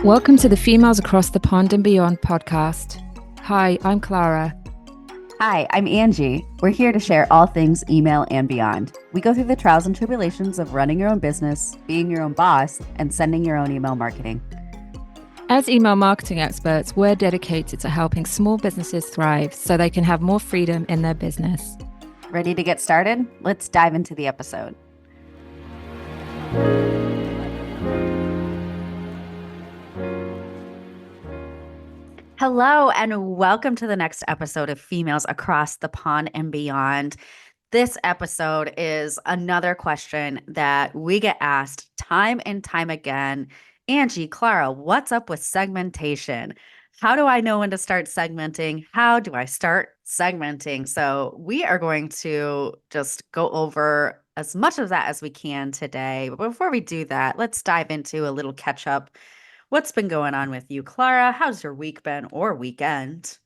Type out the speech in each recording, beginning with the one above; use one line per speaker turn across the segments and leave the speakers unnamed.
Welcome to the Females Across the Pond and Beyond podcast. Hi, I'm Clara.
Hi, I'm Angie. We're here to share all things email and beyond. We go through the trials and tribulations of running your own business, being your own boss, and sending your own email marketing.
As email marketing experts, we're dedicated to helping small businesses thrive so they can have more freedom in their business.
Ready to get started? Let's dive into the episode. Hello, and welcome to the next episode of Females Across the Pond and Beyond. This episode is another question that we get asked time and time again. Angie, Clara, what's up with segmentation? How do I know when to start segmenting? How do I start segmenting? So we are going to just go over as much of that as we can today. But before we do that, let's dive into a little catch up. What's been going on with you, Clara? How's your week been or weekend?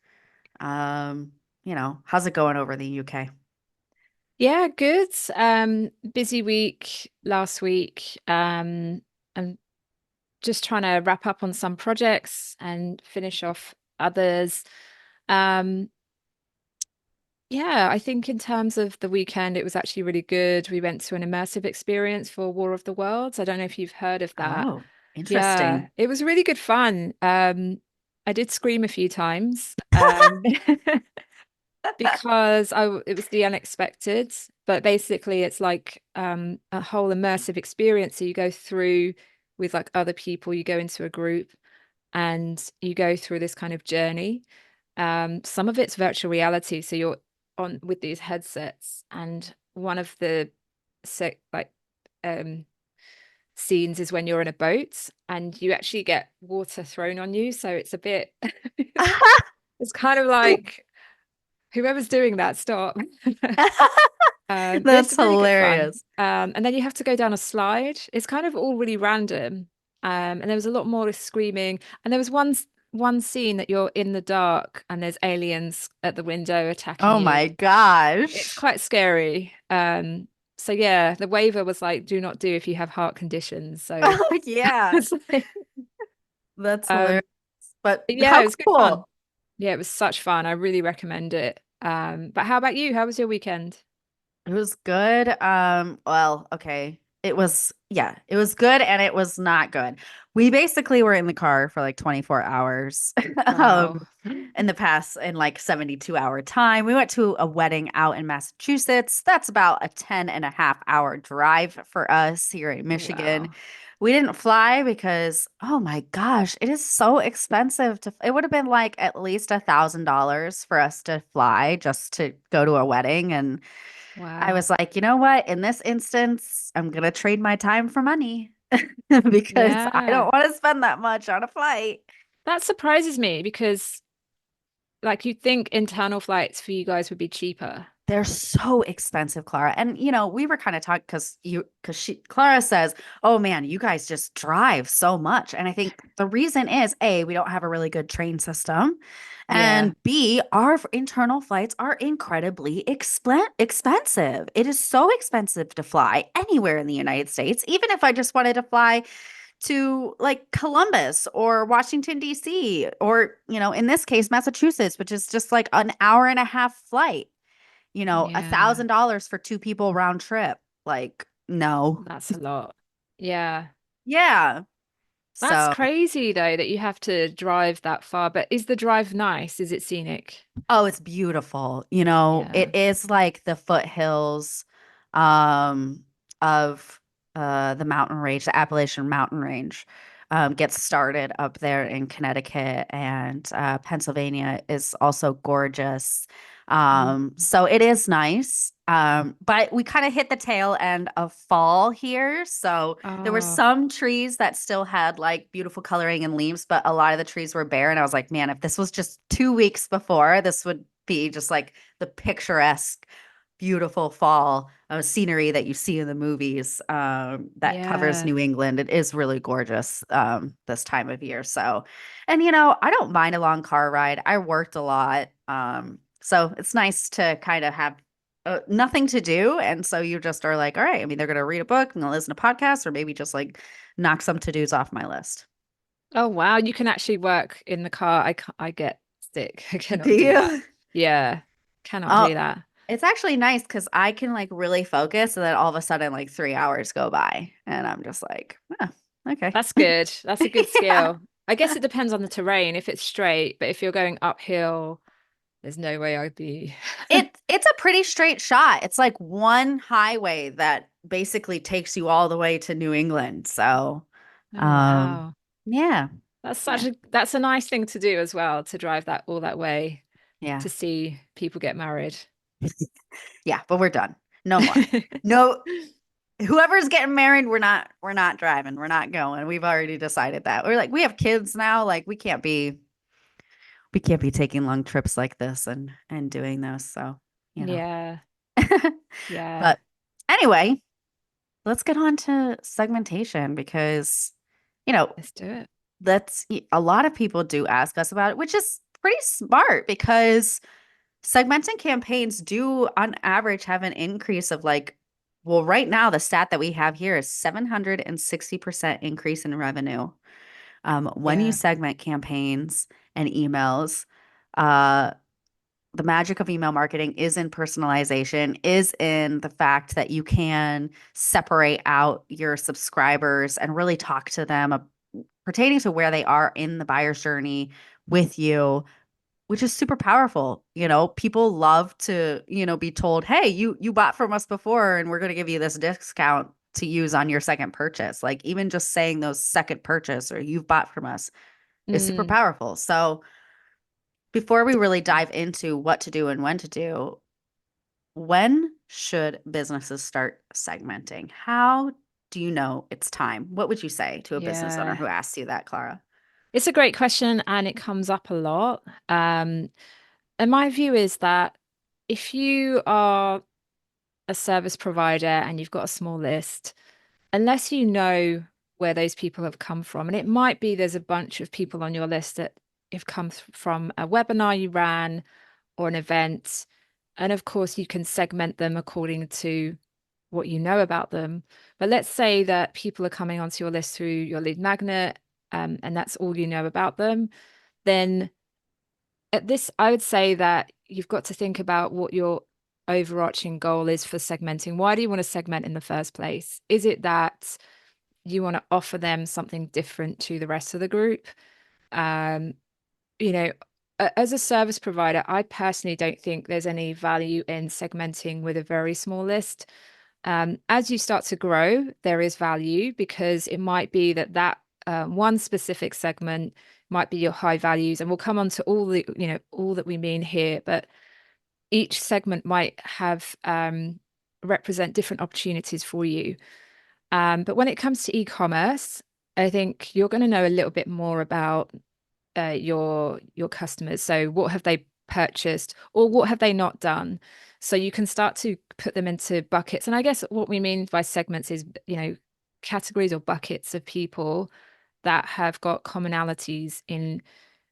How's it going over the UK?
Yeah, good. Busy week last week. I'm just trying to wrap up on some projects and finish off others. Yeah, I think in terms of the weekend, it was actually really good. We went to an immersive experience for War of the Worlds. I don't know if you've heard of that.
Oh,
Yeah,
interesting.
it was really good fun. I did scream a few times because it was the unexpected. But basically, it's like a whole immersive experience. So you go through with like other people. You go into a group and you go through this kind of journey. Some of it's virtual reality, so you're on with these headsets, and one of the like scenes is when you're in a boat and you actually get water thrown on you. So it's a bit, it's kind of like whoever's doing that, stop. But it's
That's
really good fun.
hilarious.
And then you have to go down a slide. It's kind of all really random. And there was a lot more screaming. And there was one scene that you're in the dark and there's aliens at the window attacking
Oh
you.
my
It's
gosh.
quite scary. So yeah, the waiver was like, do not do if you have heart conditions. So
Oh yeah,
it's like,
that's hilarious.
um,
But
but yeah,
how
it was good fun.
cool.
Yeah, it was such fun. I really recommend it. But how about you? How was your weekend?
It was good. Well, okay. It was good and it was not good. We basically were in the car for like 24 hours
Wow.
in the past in like 72-hour time. We went to a wedding out in Massachusetts. That's about a 10.5 hour drive for us here in Michigan.
Wow.
We didn't fly because, oh my gosh, it is so expensive it would have been like at least $1,000 for us to fly just to go to a wedding. And I
Wow.
was like, you know what? In this instance, I'm going to trade my time for money because I
Yeah.
don't want to spend that much on a flight.
That surprises me because like you'd think internal flights for you guys would be cheaper.
They're so expensive, Clara. And we were kind of talking Clara says, "Oh man, you guys just drive so much." And I think the reason is A, we don't have a really good train system,
Yeah.
and B, our internal flights are incredibly expensive. It is so expensive to fly anywhere in the United States, even if I just wanted to fly to like Columbus or Washington, D.C., or, in this case, Massachusetts, which is just like an hour and a half flight,
Yeah.
$1,000 for two people round trip. Like, no.
That's a lot. Yeah.
Yeah.
That's
So,
crazy though that you have to drive that far. But is the drive nice? Is it scenic?
oh, it's beautiful.
Yeah.
It is like the foothills um of the mountain range, the Appalachian Mountain Range. Gets started up there in Connecticut, and Pennsylvania is also gorgeous.
Mm.
So it is nice. But we kind of hit the tail end of fall here. So there were
Oh,
some trees that still had like beautiful coloring and leaves, but a lot of the trees were bare. And I was like, man, if this was just 2 weeks before, this would be just like the picturesque, beautiful fall scenery that you see in the movies that covers
yeah.
New England. It is really gorgeous this time of year. So, and I don't mind a long car ride. I worked a lot. So it's nice to kind of have nothing to do. And so you just are like, all right, I'm either going to read a book and listen to podcasts or maybe just like knock some to dos off my list.
Oh wow, you can actually work in the car. I get sick. I
Do
cannot do that.
you?
Yeah, cannot
Oh,
do that.
it's actually nice because I can like really focus and then all of a sudden like 3 hours go by and I'm just like, oh, okay.
That's good. That's a good
Yeah.
skill. I guess it depends on the terrain. If it's straight, but if you're going uphill, there's no way I'd be.
It's a pretty straight shot. It's like one highway that basically takes you all the way to New England. So,
Oh
um,
wow.
yeah, yeah,
That's a nice thing to do as well, to drive that all that way
yeah,
to see people get married.
yeah. But we're done. No more. No, whoever's getting married, we're not driving. We're not going. We've already decided that. We're like, we have kids now. Like, we can't be taking long trips like this and doing those. So, you know.
Yeah, yeah.
But anyway, let's get on to segmentation because, you know,
Let's do it.
that's a lot of people do ask us about it, which is pretty smart because segmenting campaigns do on average have an increase of like, well, right now the stat that we have here is 760% increase in revenue. When you
Yeah.
segment campaigns and emails, uh, the magic of email marketing is in personalization, is in the fact that you can separate out your subscribers and really talk to them pertaining to where they are in the buyer's journey with you, which is super powerful. You know, people love to, be told, "Hey, you bought from us before and we're going to give you this discount to use on your second purchase." Like even just saying those second purchase or you've bought from us is super
Mm,
powerful. So, before we really dive into what to do and when to do, when should businesses start segmenting? How do you know it's time? What would you say to a business owner
yeah.
who asks you that, Clara?
It's a great question and it comes up a lot. And my view is that if you are a service provider and you've got a small list, unless you know where those people have come from, and it might be there's a bunch of people on your list that have come from a webinar you ran or an event. And of course, you can segment them according to what you know about them. But let's say that people are coming onto your list through your lead magnet, and that's all you know about them. Then at this, I would say that you've got to think about what your overarching goal is for segmenting. Why do you want to segment in the first place? Is it that you want to offer them something different to the rest of the group? Um, you know, as a service provider, I personally don't think there's any value in segmenting with a very small list. As you start to grow, there is value because it might be that one specific segment might be your high values, and we'll come on to all that we mean here. But each segment might have represent different opportunities for you. But when it comes to e-commerce, I think you're going to know a little bit more about your customers. So what have they purchased or what have they not done? So you can start to put them into buckets. And I guess what we mean by segments is, categories or buckets of people that have got commonalities in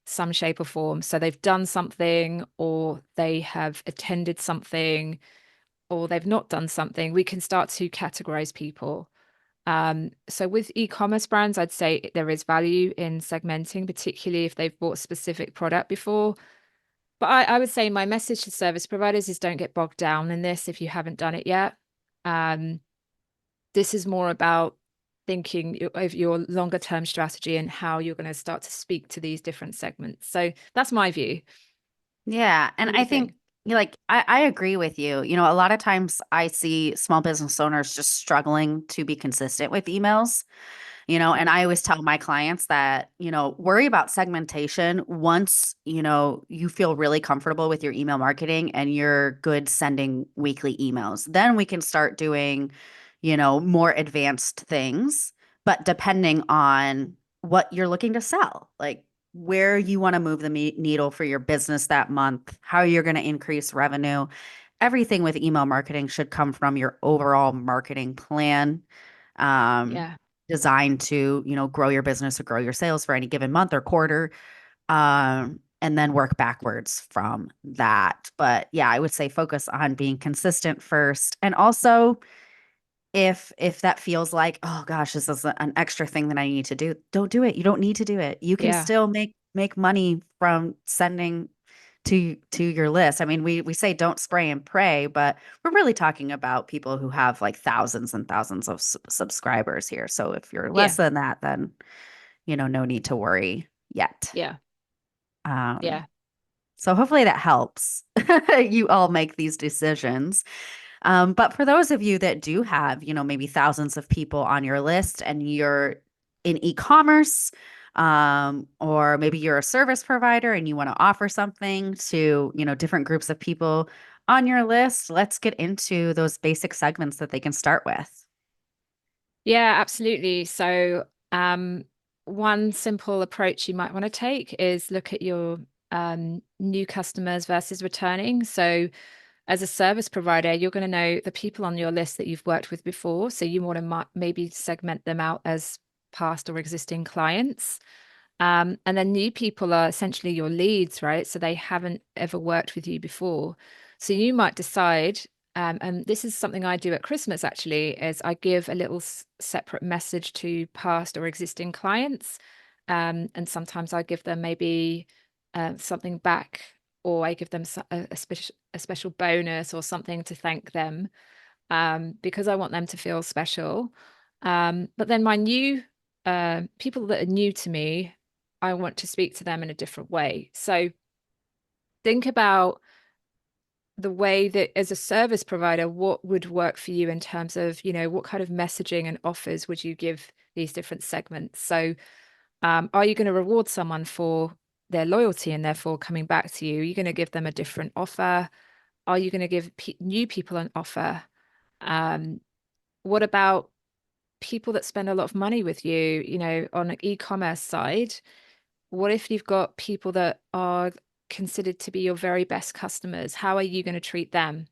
some shape or form. So they've done something or they have attended something or they've not done something. We can start to categorize people. So with e-commerce brands, I'd say there is value in segmenting, particularly if they've bought a specific product before. But I would say my message to service providers is don't get bogged down in this if you haven't done it yet. Um, this is more about thinking of your longer term strategy and how you're going to start to speak to these different segments. So that's my view.
Yeah. And
What do
I
you
think
think?
I agree with you. You know, a lot of times I see small business owners just struggling to be consistent with emails. And I always tell my clients that, worry about segmentation once, you feel really comfortable with your email marketing and you're good sending weekly emails. Then we can start doing, more advanced things, but depending on what you're looking to sell, like where you want to move the needle for your business that month, how you're going to increase revenue. Everything with email marketing should come from your overall marketing plan. Um,
Yeah.
Designed to, grow your business or grow your sales for any given month or quarter. And then work backwards from that. But yeah, I would say focus on being consistent first. And also, if that feels like, oh gosh, this is an extra thing that I need to do, don't do it. You don't need to do it. You can
Yeah.
still make money from sending to your list. I mean, we say don't spray and pray, but we're really talking about people who have like thousands and thousands of subscribers here. So if you're less
Yeah.
than that, then no need to worry yet.
Yeah.
Um,
Yeah.
so hopefully that helps you all make these decisions. But for those of you that do have, maybe thousands of people on your list and you're in e-commerce, or maybe you're a service provider and you want to offer something to, different groups of people on your list, let's get into those basic segments that they can start with.
Yeah, absolutely. So, one simple approach you might want to take is look at your new customers versus returning. So, as a service provider, you're going to know the people on your list that you've worked with before. So, you want to maybe segment them out as past or existing clients. And then new people are essentially your leads, right? So they haven't ever worked with you before. So you might decide, and this is something I do at Christmas actually, is I give a little separate message to past or existing clients. And sometimes I give them maybe something back, or I give them a special bonus or something to thank them, because I want them to feel special. But then my new people that are new to me, I want to speak to them in a different way. So think about the way that as a service provider, what would work for you in terms of, what kind of messaging and offers would you give these different segments? So are you going to reward someone for their loyalty and therefore coming back to you? Are you going to give them a different offer? Are you going to give new people an offer? What about people that spend a lot of money with you, on an e-commerce side? What if you've got people that are considered to be your very best customers? How are you going to treat them?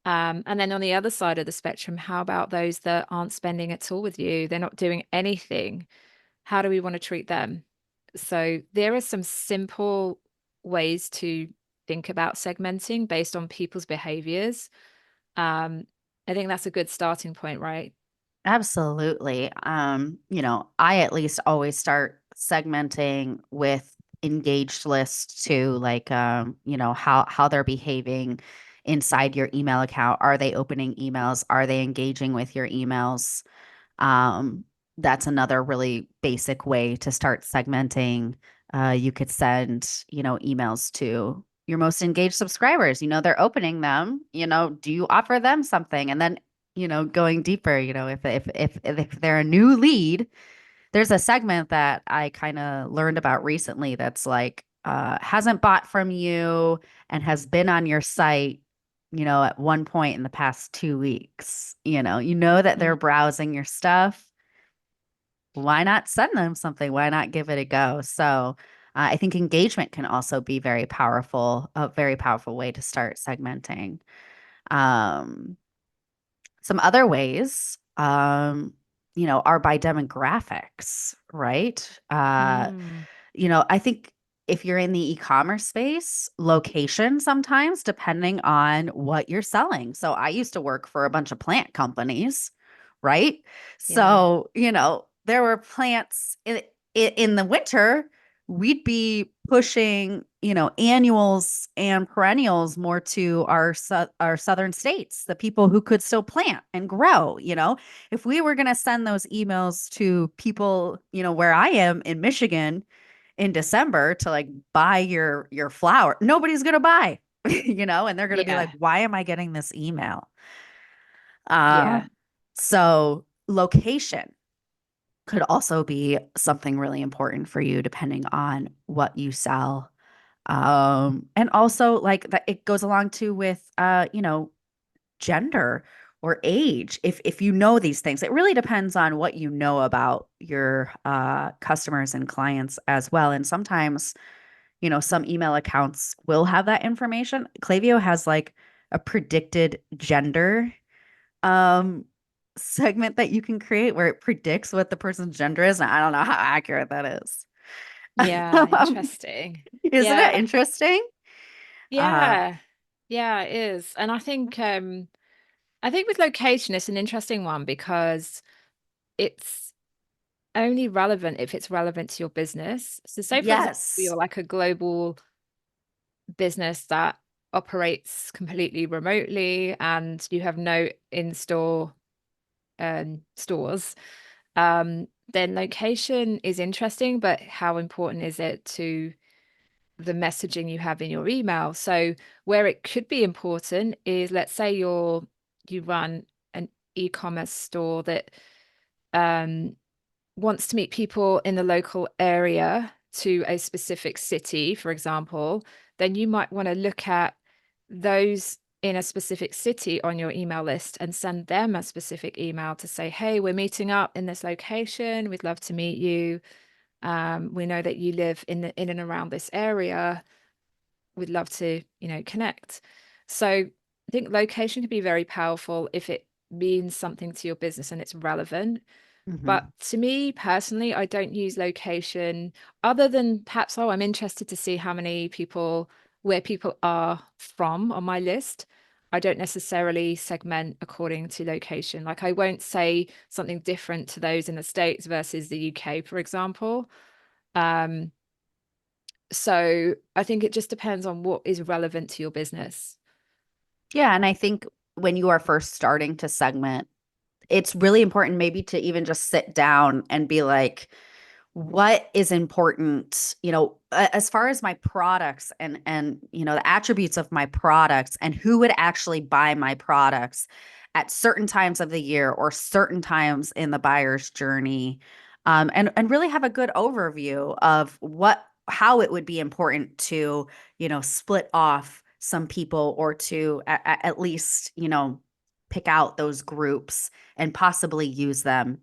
And then on the other side of the spectrum, how about those that aren't spending at all with you? They're not doing anything. How do we want to treat them? So there are some simple ways to think about segmenting based on people's behaviors. Um, I think that's a good starting point, right?
Absolutely. I at least always start segmenting with engaged lists too, like how they're behaving inside your email account. Are they opening emails? Are they engaging with your emails? Um, that's another really basic way to start segmenting. You could send, emails to your most engaged subscribers. They're opening them. Do you offer them something? And then, going deeper, if they're a new lead, there's a segment that I kind of learned about recently that's like hasn't bought from you and has been on your site, at one point in the past 2 weeks. You know that they're
Mm.
browsing your stuff. Why not send them something? Why not give it a go? So I think engagement can also be a very powerful way to start segmenting. Um, some other ways, are by demographics, right?
Mm.
I think if you're in the e-commerce space, location sometimes, depending on what you're selling. So I used to work for a bunch of plant companies, right?
Yeah.
So, there were plants in the winter, we'd be pushing, annuals and perennials more to our southern states, the people who could still plant and grow. If we were going to send those emails to people, where I am in Michigan in December to like buy your flower, nobody's going to buy, and they're going to be like,
Yeah.
why am I getting this email?
Yeah.
So location could also be something really important for you depending on what you sell. And also like that it goes along too with gender or age. If you know these things, it really depends on what you know about your customers and clients as well. And sometimes, some email accounts will have that information. Klaviyo has like a predicted gender um segment that you can create where it predicts what the person's gender is. And I don't know how accurate that is.
Yeah. Interesting.
Isn't it
Yeah.
interesting? Uh
Yeah. Yeah, it is. And I think I think with location, it's an interesting one because it's only relevant if it's relevant to your business. So say, for example,
Yes.
you're like a global business that operates completely remotely and you have no in-store stores, then location is interesting, but how important is it to the messaging you have in your email? So where it could be important is, let's say you run an e-commerce store that um, wants to meet people in the local area to a specific city, for example, then you might want to look at those in a specific city on your email list and send them a specific email to say, hey, we're meeting up in this location. We'd love to meet you. We know that you live in and around this area. We'd love to, connect. So I think location can be very powerful if it means something to your business and it's relevant. But
Hmm.
to me personally, I don't use location other than perhaps, oh, I'm interested to see how many people, where people are from on my list. I don't necessarily segment according to location. Like I won't say something different to those in the States versus the UK, for example. Um, so I think it just depends on what is relevant to your business.
Yeah, and I think when you are first starting to segment, it's really important maybe to even just sit down and be like, what is important, as far as my products and the attributes of my products and who would actually buy my products at certain times of the year or certain times in the buyer's journey, and really have a good overview of how it would be important to split off some people or to at least pick out those groups and possibly use them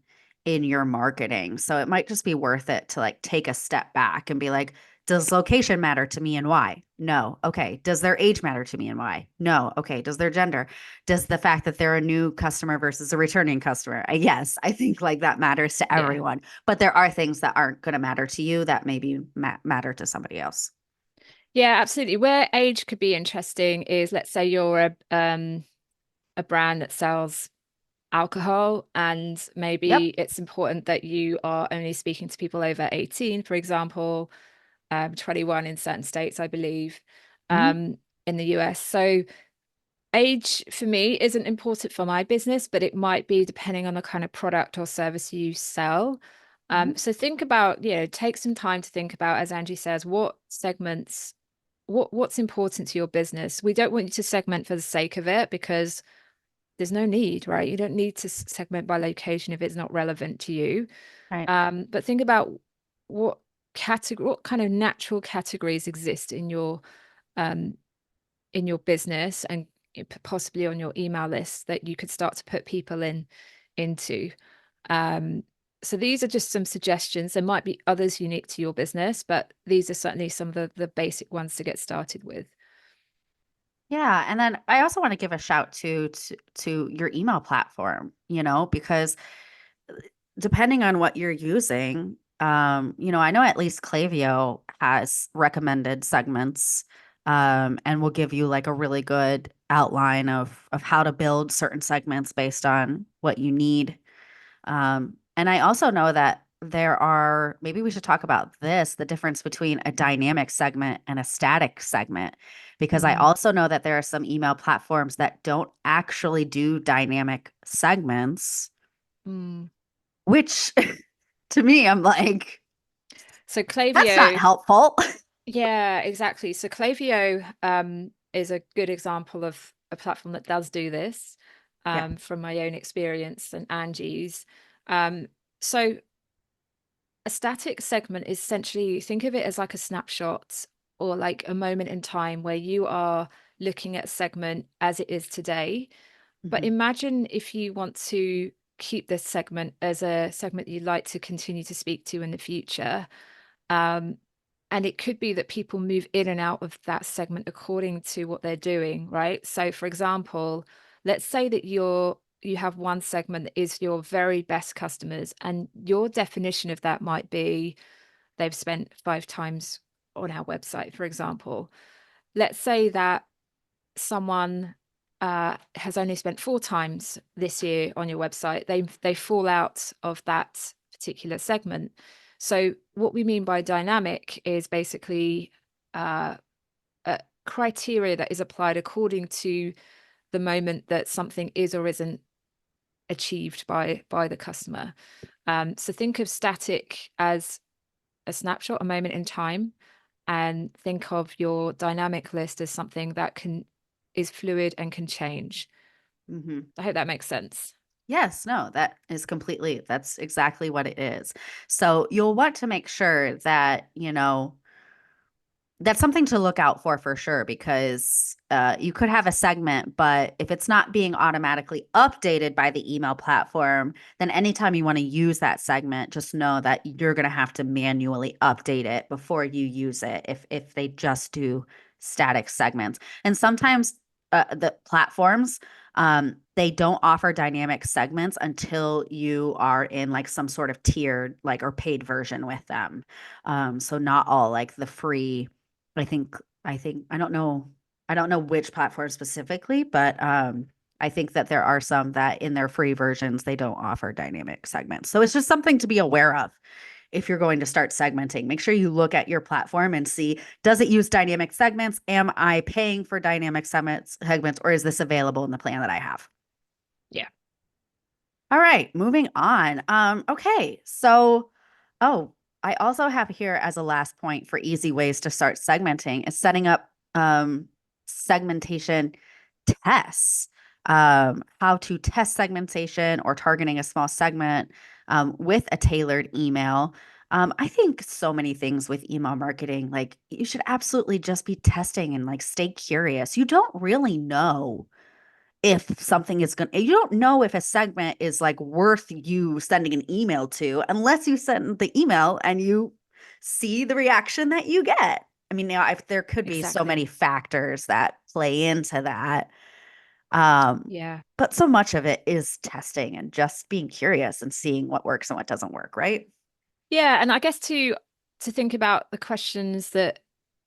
in your marketing. So it might just be worth it to like take a step back and be like, does location matter to me and why? No. Okay. Does their age matter to me and why? No. Okay. Does their gender? Does the fact that they're a new customer versus a returning customer? Yes, I think like that matters to
Yeah.
everyone. But there are things that aren't going to matter to you that maybe matter to somebody else.
Yeah, absolutely. Where age could be interesting is, let's say you're a brand that sells alcohol, and
Yep.
maybe it's important that you are only speaking to people over 18, for example, 21 in certain states, I believe,
Mhm.
um, in the US. So age for me isn't important for my business, but it might be depending on the kind of product or service you sell.
Mhm.
So think about, take some time to think about, as Angie says, what segments, what's important to your business. We don't want you to segment for the sake of it because there's no need, right? You don't need to segment by location if it's not relevant to you.
Right.
But think about what what kind of natural categories exist um, in your business and possibly on your email list that you could start to put people into. Um, so these are just some suggestions. There might be others unique to your business, but these are certainly some of the basic ones to get started with.
Yeah, and then I also want to give a shout to your email platform, because depending on what you're using, I know at least Klaviyo has recommended segments, and will give you like a really good outline of how to build certain segments based on what you need. And I also know that maybe we should talk about this, the difference between a dynamic segment and a static segment, because I
Mm,
also know that there are some email platforms that don't actually do dynamic segments,
mm.
which to me, I'm like,
So
that's not
Klaviyo,
helpful.
yeah, exactly. So Klaviyo is a good example of a platform that does do this,
Yeah.
from my own experience and Angie's. Um, so a static segment is essentially, think of it as like a snapshot or like a moment in time where you are looking at a segment as it is today. But
Mhm.
imagine if you want to keep this segment as a segment you'd like to continue to speak to in the future. Um, and it could be that people move in and out of that segment according to what they're doing, right? So, for example, let's say that you have one segment that is your very best customers, and your definition of that might be they've spent 5 times on our website, for example. Let's say that someone has only spent 4 times this year on your website, they fall out of that particular segment. So what we mean by dynamic is basically a criteria that is applied according to the moment that something is or isn't achieved by the customer. So think of static as a snapshot, a moment in time, and think of your dynamic list as something that is fluid and can change.
Mm-hmm.
I hope that makes sense.
Yes, no, that's exactly what it is. So you'll want to make sure that, that's something to look out for sure, because you could have a segment, but if it's not being automatically updated by the email platform, then anytime you want to use that segment, just know that you're going to have to manually update it before you use it if they just do static segments. And sometimes the platforms, they don't offer dynamic segments until you are in like some sort of tiered like or paid version with them. So not all like the free. I think I don't know which platform specifically, but I think that there are some that in their free versions they don't offer dynamic segments. So it's just something to be aware of if you're going to start segmenting. Make sure you look at your platform and see, does it use dynamic segments? Am I paying for dynamic segments, or is this available in the plan that I have?
Yeah.
All right, moving on. Okay, so oh, I also have here as a last point for easy ways to start segmenting is setting up segmentation tests. How to test segmentation or targeting a small segment with a tailored email. I think so many things with email marketing, like you should absolutely just be testing and like stay curious. You don't really know if something is going to, you don't know if a segment is like worth you sending an email to unless you send the email and you see the reaction that you get. I mean, now if there could be so many
Exactly.
factors that play into that.
Yeah.
But so much of it is testing and just being curious and seeing what works and what doesn't work, right?
Yeah, and I guess to think about the questions that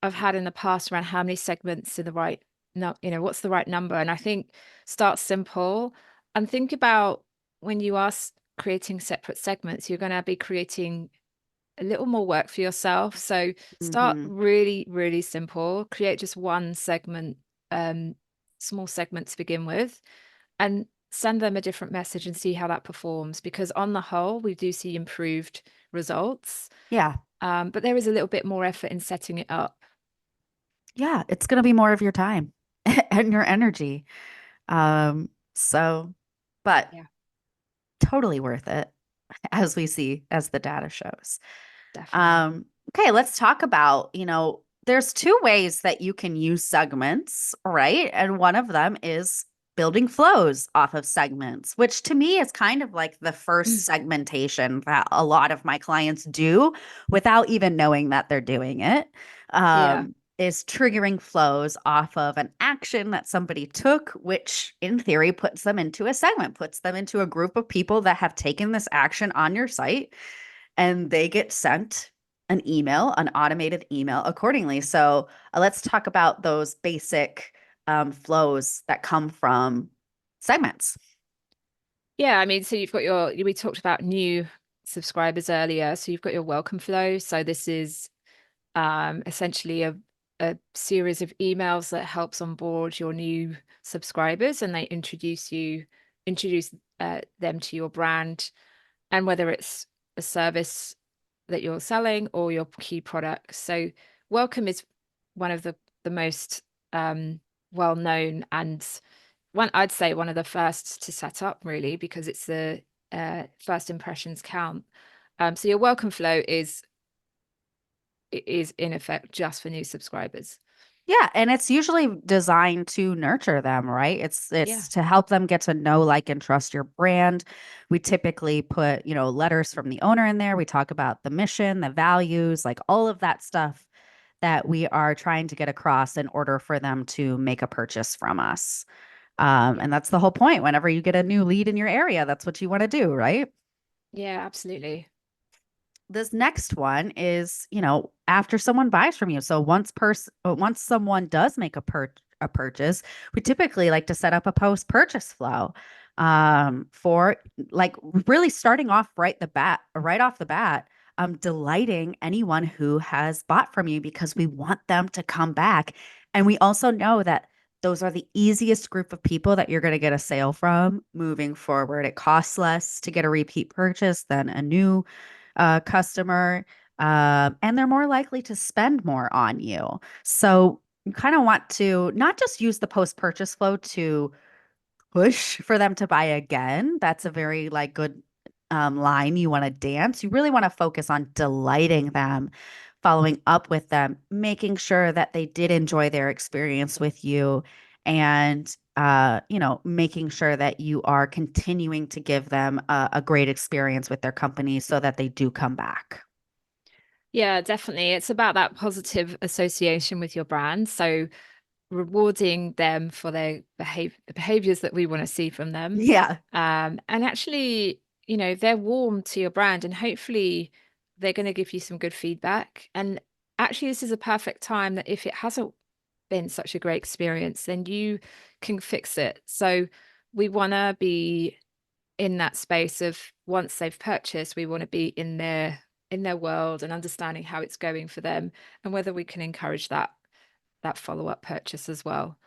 I've had in the past around how many segments are the right no, what's the right number? And I think start simple and think about when you are creating separate segments, you're going to be creating a little more work for yourself. So start
Mm-hmm.
really, really simple. Create just one segment, um, small segment to begin with, and send them a different message and see how that performs. Because on the whole, we do see improved results.
Yeah.
But there is a little bit more effort in setting it up.
Yeah. It's going to be more of your time and your energy. So, but
Yeah,
totally worth it, as we see, as the data shows.
definitely.
Okay, let's talk about, there's two ways that you can use segments, right? And one of them is building flows off of segments, which to me is kind of like the first segmentation that a lot of my clients do without even knowing that they're doing it.
Yeah.
Is triggering flows off of an action that somebody took, which in theory puts them into a segment, puts them into a group of people that have taken this action on your site, and they get sent an email, an automated email accordingly. So let's talk about those basic flows that come from segments.
Yeah, I mean, so you've got we talked about new subscribers earlier. So you've got your welcome flow. So this is essentially a series of emails that helps onboard your new subscribers, and they introduce them to your brand, and whether it's a service that you're selling or your key product. So welcome is one of the most well known, and I'd say one of the first to set up, really, because it's the first impressions count. So your welcome flow is in effect just for new subscribers.
Yeah, and it's usually designed to nurture them, right? It's
Yeah.
to help them get to know, like, and trust your brand. We typically put, letters from the owner in there. We talk about the mission, the values, like all of that stuff that we are trying to get across in order for them to make a purchase from us.
Yeah.
And that's the whole point. Whenever you get a new lead in your area, that's what you want to do, right?
Yeah, absolutely.
This next one is, after someone buys from you. So once someone does make a a purchase, we typically like to set up a post-purchase flow for like really starting off right off the bat, delighting anyone who has bought from you because we want them to come back. And we also know that those are the easiest group of people that you're going to get a sale from moving forward. It costs less to get a repeat purchase than a new customer, and they're more likely to spend more on you. So you kind of want to not just use the post purchase flow to push for them to buy again. That's a very like good line you want to dance. You really want to focus on delighting them, following up with them, making sure that they did enjoy their experience with you, and making sure that you are continuing to give them a great experience with their company so that they do come back.
Yeah, definitely. It's about that positive association with your brand. So rewarding them for their behaviors that we want to see from them.
Yeah.
And actually, they're warm to your brand and hopefully they're going to give you some good feedback. And actually, this is a perfect time that if it hasn't been such a great experience, then you can fix it. So we want to be in that space of once they've purchased, we want to be in their world and understanding how it's going for them and whether we can encourage that follow-up purchase as well.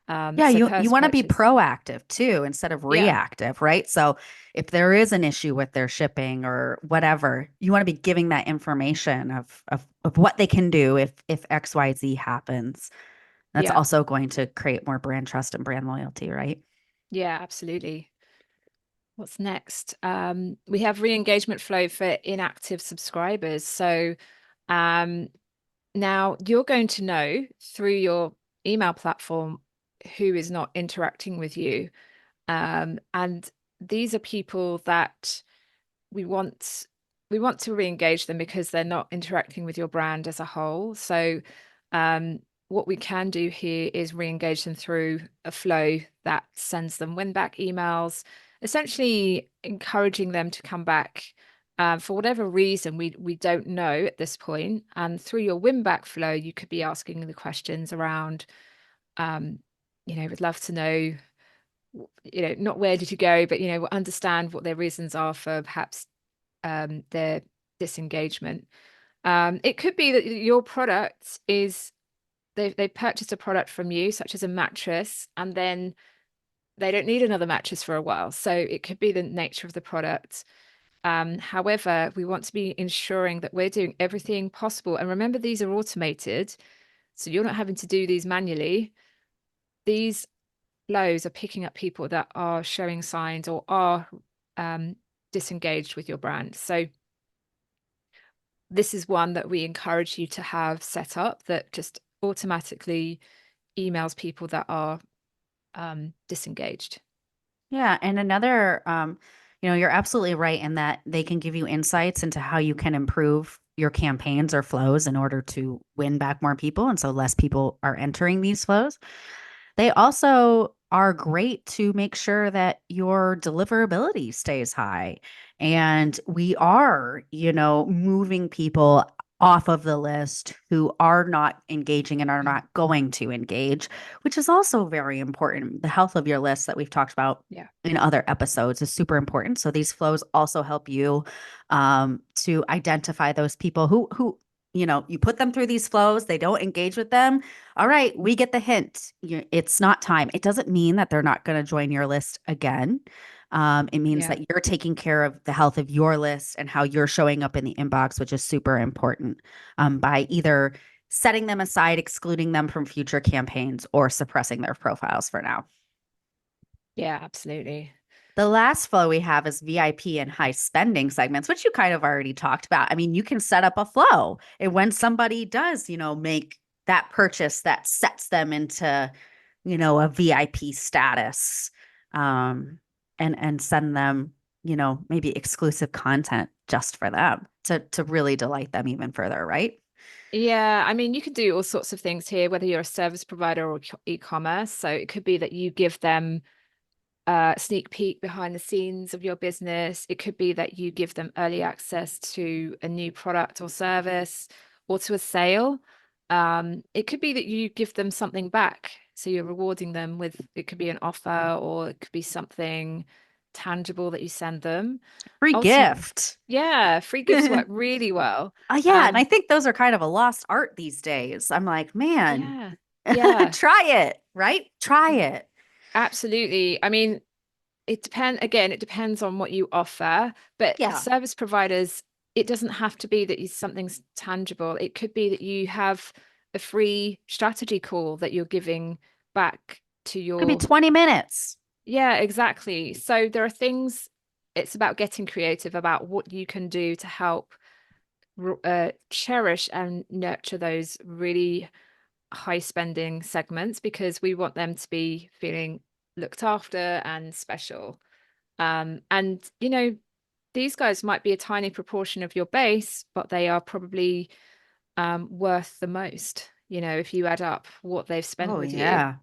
Yeah,
So
you
post
want to be
purchase,
proactive too instead of
yeah,
reactive, right? So if there is an issue with their shipping or whatever, you want to be giving that information of what they can do if XYZ happens. That's
yeah,
also going to create more brand trust and brand loyalty, right?
yeah, absolutely. What's next? We have re-engagement flow for inactive subscribers. So um, now you're going to know through your email platform who is not interacting with you. And these are people that we want we want to re-engage them because they're not interacting with your brand as a whole. So what we can do here is re-engage them through a flow that sends them win back emails, essentially encouraging them to come back for whatever reason we don't know at this point. And through your win back flow, you could be asking the questions around, um, would love to know, not where did you go, but understand what their reasons are for perhaps their disengagement. It could be that your product is they purchased a product from you, such as a mattress, and then they don't need another mattress for a while. So it could be the nature of the product. However, we want to be ensuring that we're doing everything possible. And remember, these are automated, so you're not having to do these manually. These flows are picking up people that are showing signs or are disengaged with your brand. So this is one that we encourage you to have set up that just automatically emails people that are disengaged.
Yeah, and you're absolutely right in that they can give you insights into how you can improve your campaigns or flows in order to win back more people, and so less people are entering these flows. They also are great to make sure that your deliverability stays high. And we are, moving people off of the list who are not engaging and are not going to engage, which is also very important. The health of your list that we've talked about
Yeah.
in other episodes is super important. So these flows also help you to identify those people who you put them through these flows, they don't engage with them. All right, we get the hint. It's not time. It doesn't mean that they're not going to join your list again. It means
Yeah.
that you're taking care of the health of your list and how you're showing up in the inbox, which is super important, by either setting them aside, excluding them from future campaigns, or suppressing their profiles for now.
Yeah, absolutely.
The last flow we have is VIP and high spending segments, which you kind of already talked about. I mean, you can set up a flow, and when somebody does, make that purchase that sets them into, a VIP status, and send them, maybe exclusive content just for them to really delight them even further, right?
Yeah, I mean, you can do all sorts of things here, whether you're a service provider or e-commerce. So it could be that you give them a sneak peek behind the scenes of your business. It could be that you give them early access to a new product or service or to a sale. It could be that you give them something back So you're rewarding them with, it could be an offer or it could be something tangible that you send them.
Free
Ultimately,
gift.
yeah, free gifts work really well.
Yeah, and I think those are kind of a lost art these days. I'm like, man,
Yeah, yeah,
try it, right? Try it.
absolutely. I mean, it depends, again, it depends on what you offer, but
Yeah.
service providers, it doesn't have to be that something's tangible. It could be that you have a free strategy call that you're giving back to
Could be
your,
20 minutes.
yeah, exactly. So there are things, it's about getting creative about what you can do to help cherish and nurture those really high spending segments, because we want them to be feeling looked after and special. And these guys might be a tiny proportion of your base, but they are probably worth the most, if you add up what they've spent
Oh
with you.
yeah.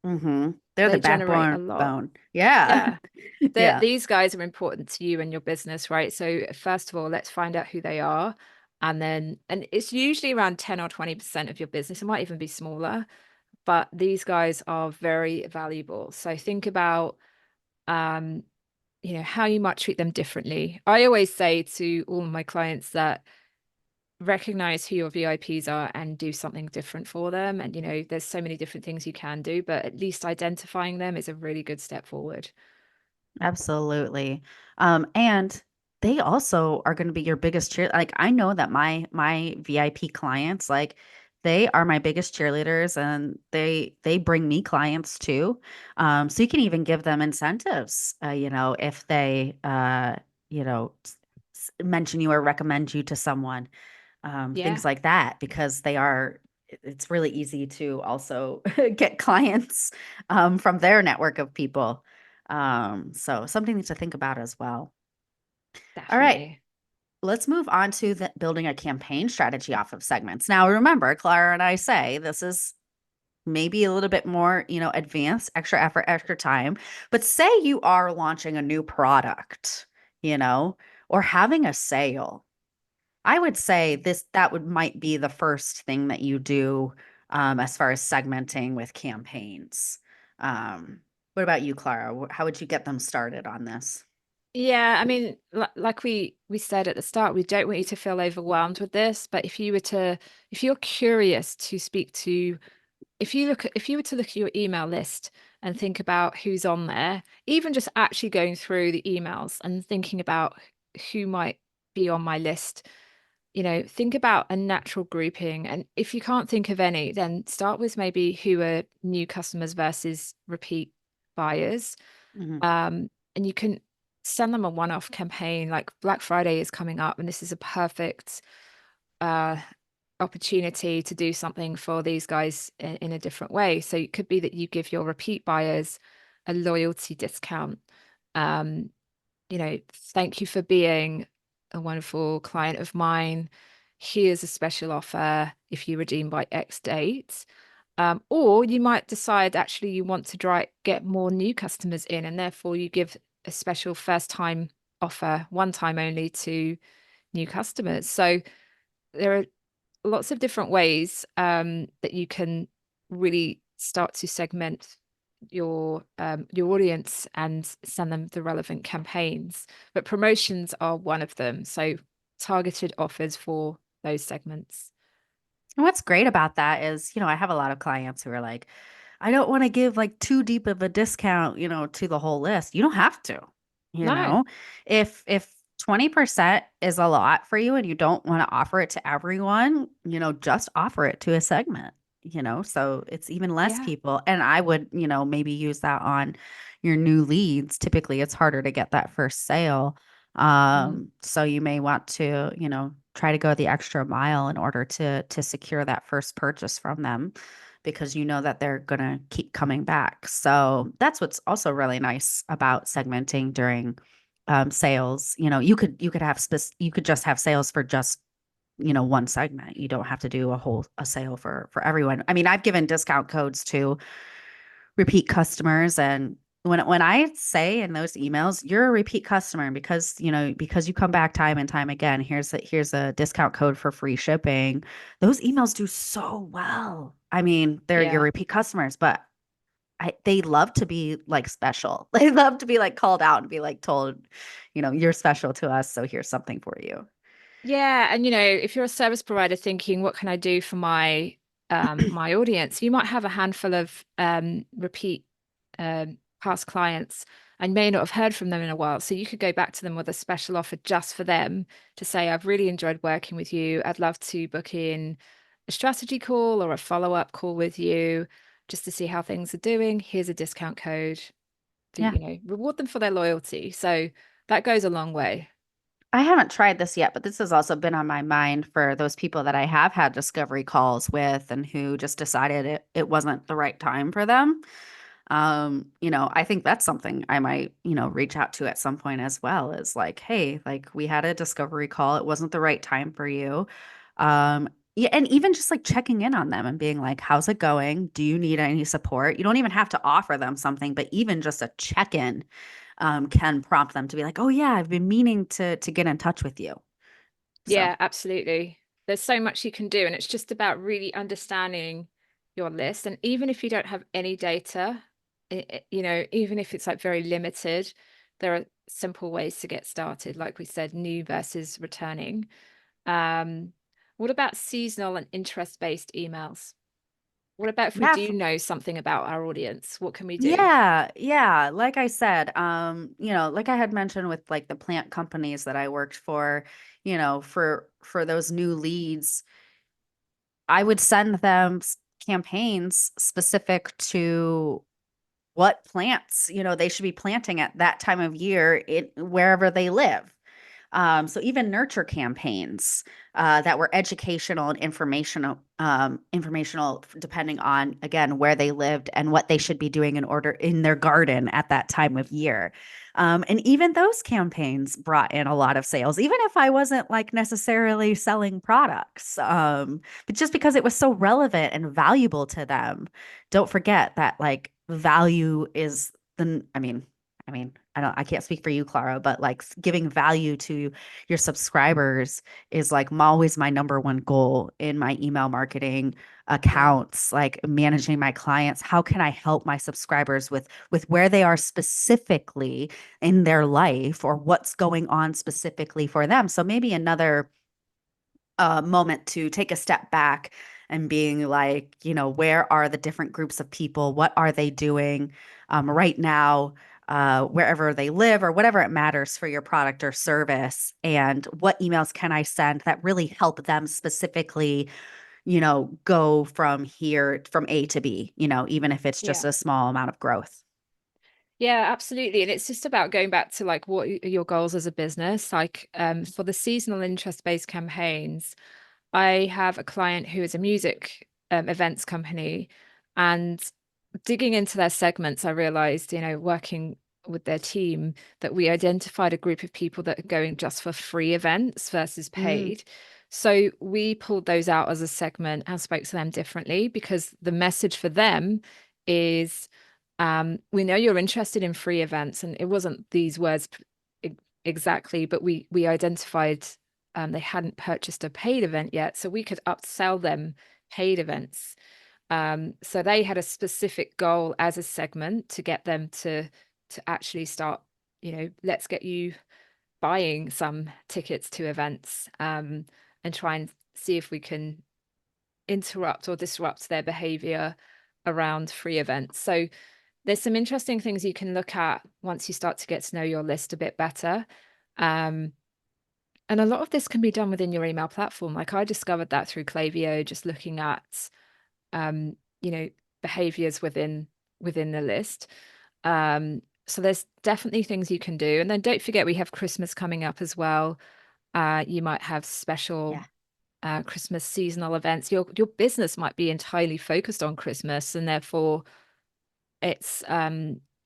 They're the
They generate a
backbone
lot.
bone. Yeah.
Yeah.
Yeah.
These guys are important to you and your business, right? So first of all, let's find out who they are. And it's usually around 10 or 20% of your business. It might even be smaller, but these guys are very valuable. So think about um, how you might treat them differently. I always say to all my clients that recognize who your VIPs are and do something different for them. And there's so many different things you can do, but at least identifying them is a really good step forward.
Absolutely. And they also are going to be your biggest cheer. Like I know that my VIP clients, like they are my biggest cheerleaders and they bring me clients too. So you can even give them incentives, if they mention you or recommend you to someone,
Yeah.
things like that, because it's really easy to also get clients from their network of people. So something to think about as well. All right,
Definitely.
let's move on to building a campaign strategy off of segments. Now, remember, Clara and I say this is maybe a little bit more, advanced, extra effort, extra time. But say you are launching a new product, you know, or having a sale. I would say that would might be the first thing that you do as far as segmenting with campaigns. What about you, Clara? How would you get them started on this?
Yeah, I mean, like we said at the start, we don't want you to feel overwhelmed with this, but if you're curious to speak to, if you were to look at your email list and think about who's on there, even just actually going through the emails and thinking about who might be on my list, think about a natural grouping. And if you can't think of any, then start with maybe who are new customers versus repeat buyers.
Mhm.
And you can send them a one-off campaign. Like Black Friday is coming up, and this is a perfect uh opportunity to do something for these guys in a different way. So it could be that you give your repeat buyers a loyalty discount. Um, Thank you for being a wonderful client of mine. Here's a special offer if you redeem by X date. Or you might decide actually you want to get more new customers in, and therefore you give a special first time offer, one time only to new customers. So there are lots of different ways that you can really start to segment your audience and send them the relevant campaigns. But promotions are one of them. So targeted offers for those segments.
And what's great about that is, I have a lot of clients who are like, I don't want to give like too deep of a discount, to the whole list. You don't have to, you
No,
know. If 20% is a lot for you and you don't want to offer it to everyone, just offer it to a segment, so it's even less
yeah.
people. And I would, maybe use that on your new leads. Typically, it's harder to get that first sale.
Mm.
So you may want to, try to go the extra mile in order to secure that first purchase from them, because you know that they're going to keep coming back. So that's what's also really nice about segmenting during sales. You could just have sales for just one segment. You don't have to do a sale for everyone. I mean, I've given discount codes to repeat customers, and when I say in those emails, you're a repeat customer because because you come back time and time again, here's a discount code for free shipping. Those emails do so well. I mean, they're your
Yeah.
repeat customers, but they love to be like special. They love to be like called out and be like told, you're special to us, so here's something for you.
Yeah, and if you're a service provider thinking, what can I do for my audience? You might have a handful of repeat past clients and may not have heard from them in a while. So you could go back to them with a special offer just for them to say, I've really enjoyed working with you. I'd love to book in a strategy call or a follow-up call with you just to see how things are doing. Here's a discount code for,
Yeah.
reward them for their loyalty. So that goes a long way.
I haven't tried this yet, but this has also been on my mind for those people that I have had discovery calls with and who just decided it wasn't the right time for them. I think that's something I might, reach out to at some point as well, is like, hey, like we had a discovery call. It wasn't the right time for you. Yeah, and even just like checking in on them and being like, how's it going? Do you need any support? You don't even have to offer them something, but even just a check-in can prompt them to be like, oh yeah, I've been meaning to get in touch with you. So
Yeah, absolutely. There's so much you can do, and it's just about really understanding your list. And even if you don't have any data, even if it's like very limited, there are simple ways to get started. Like we said, new versus returning. Um, what about seasonal and interest-based emails? What about if we
yeah,
do know something about our audience? What can we do?
yeah, yeah. Like I said, like I had mentioned with like the plant companies that I worked for, for those new leads, I would send them campaigns specific to what plants, they should be planting at that time of year in wherever they live. So even nurture campaigns that were educational and informational, depending on again where they lived and what they should be doing in their garden at that time of year. And even those campaigns brought in a lot of sales, even if I wasn't like necessarily selling products. But just because it was so relevant and valuable to them, don't forget that like value is I can't speak for you, Clara, but like giving value to your subscribers is like always my number one goal in my email marketing
Yeah.
accounts, like managing my clients. How can I help my subscribers with where they are specifically in their life or what's going on specifically for them? So maybe another moment to take a step back and being like, where are the different groups of people? What are they doing right now, wherever they live or whatever it matters for your product or service? And what emails can I send that really help them specifically, go from here, from A to B, even if it's just
Yeah.
a small amount of growth.
Yeah, absolutely. And it's just about going back to like what are your goals as a business? Like for the seasonal interest-based campaigns, I have a client who is a music events company, and digging into their segments, I realized, working with their team, that we identified a group of people that are going just for free events versus
Mm,
paid. So we pulled those out as a segment and spoke to them differently because the message for them is we know you're interested in free events, and it wasn't these words exactly, but we identified they hadn't purchased a paid event yet, so we could upsell them paid events. So they had a specific goal as a segment to get them to actually start, let's get you buying some tickets to events, and try and see if we can interrupt or disrupt their behavior around free events. So there's some interesting things you can look at once you start to get to know your list a bit better. Um, and a lot of this can be done within your email platform. Like I discovered that through Klaviyo, just looking at um, you know, behaviors within the list. So there's definitely things you can do. And then don't forget we have Christmas coming up as well. You might have special
yeah.
Christmas seasonal events. Your business might be entirely focused on Christmas, and therefore it's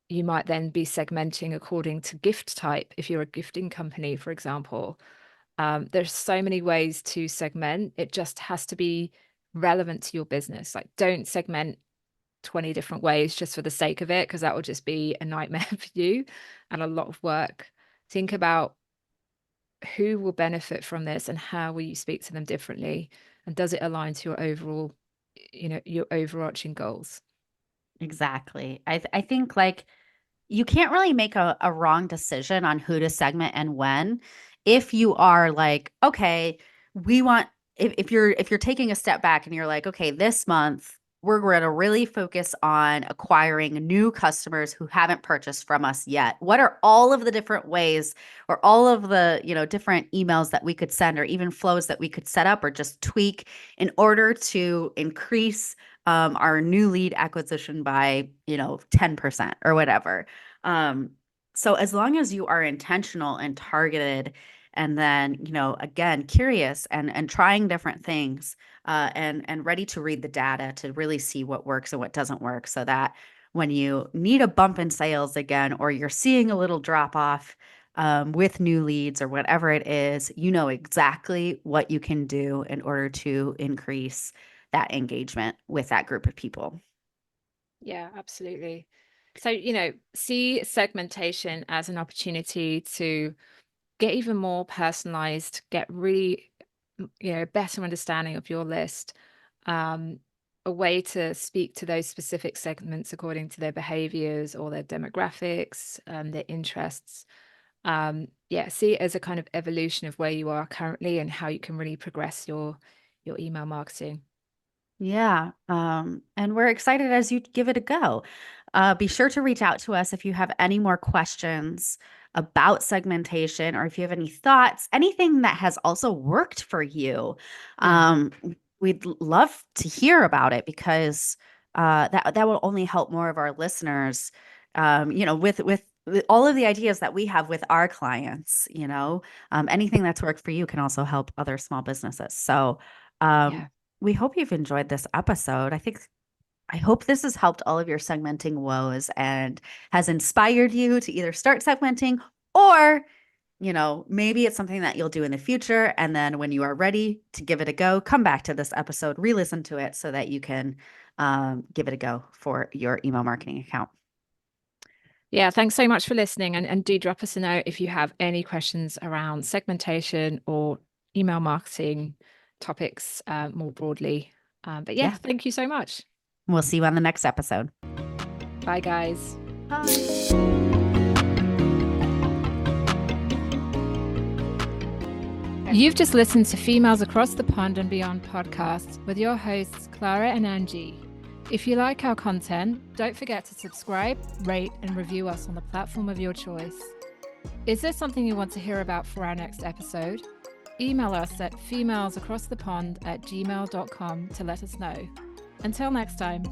you might then be segmenting according to gift type if you're a gifting company, for example. There's so many ways to segment. It just has to be relevant to your business. Like, don't segment 20 different ways just for the sake of it, because that will just be a nightmare for you and a lot of work. Think about who will benefit from this and how will you speak to them differently, and does it align to your overall, your overarching goals?
Exactly. I think like you can't really make a wrong decision on who to segment and when if you are like, okay, we want if you're taking a step back and you're like, okay, this month we're going to really focus on acquiring new customers who haven't purchased from us yet. What are all of the different ways or all of the, different emails that we could send or even flows that we could set up or just tweak in order to increase our new lead acquisition by, 10% or whatever. Um, so as long as you are intentional and targeted, and then, again, curious and trying different things, and ready to read the data to really see what works and what doesn't work, so that when you need a bump in sales again, or you're seeing a little drop off with new leads or whatever it is, you know exactly what you can do in order to increase that engagement with that group of people.
Yeah, absolutely. So, see segmentation as an opportunity to get even more personalized, get really, better understanding of your list, um, a way to speak to those specific segments according to their behaviors or their demographics, their interests. Yeah, see it as a kind of evolution of where you are currently and how you can really progress your email marketing.
Yeah. And we're excited as you give it a go. Be sure to reach out to us if you have any more questions about segmentation or if you have any thoughts, anything that has also worked for you.
Yeah.
Um, we'd love to hear about it because that will only help more of our listeners. With all of the ideas that we have with our clients, anything that's worked for you can also help other small businesses. So, um,
Yeah.
we hope you've enjoyed this episode. I hope this has helped all of your segmenting woes and has inspired you to either start segmenting or, maybe it's something that you'll do in the future. And then when you are ready to give it a go, come back to this episode, re-listen to it so that you can give it a go for your email marketing account.
Yeah, thanks so much for listening. And do drop us a note if you have any questions around segmentation or email marketing topics more broadly. But yeah,
Yeah.
thank you so much.
We'll see you on the next episode.
Bye, guys.
Bye.
You've just listened to Females Across the Pond and Beyond podcast with your hosts, Clara and Angie. If you like our content, don't forget to subscribe, rate, and review us on the platform of your choice. Is there something you want to hear about for our next episode? Email us at femalesacrossthepond@gmail.com to let us know. Until next time.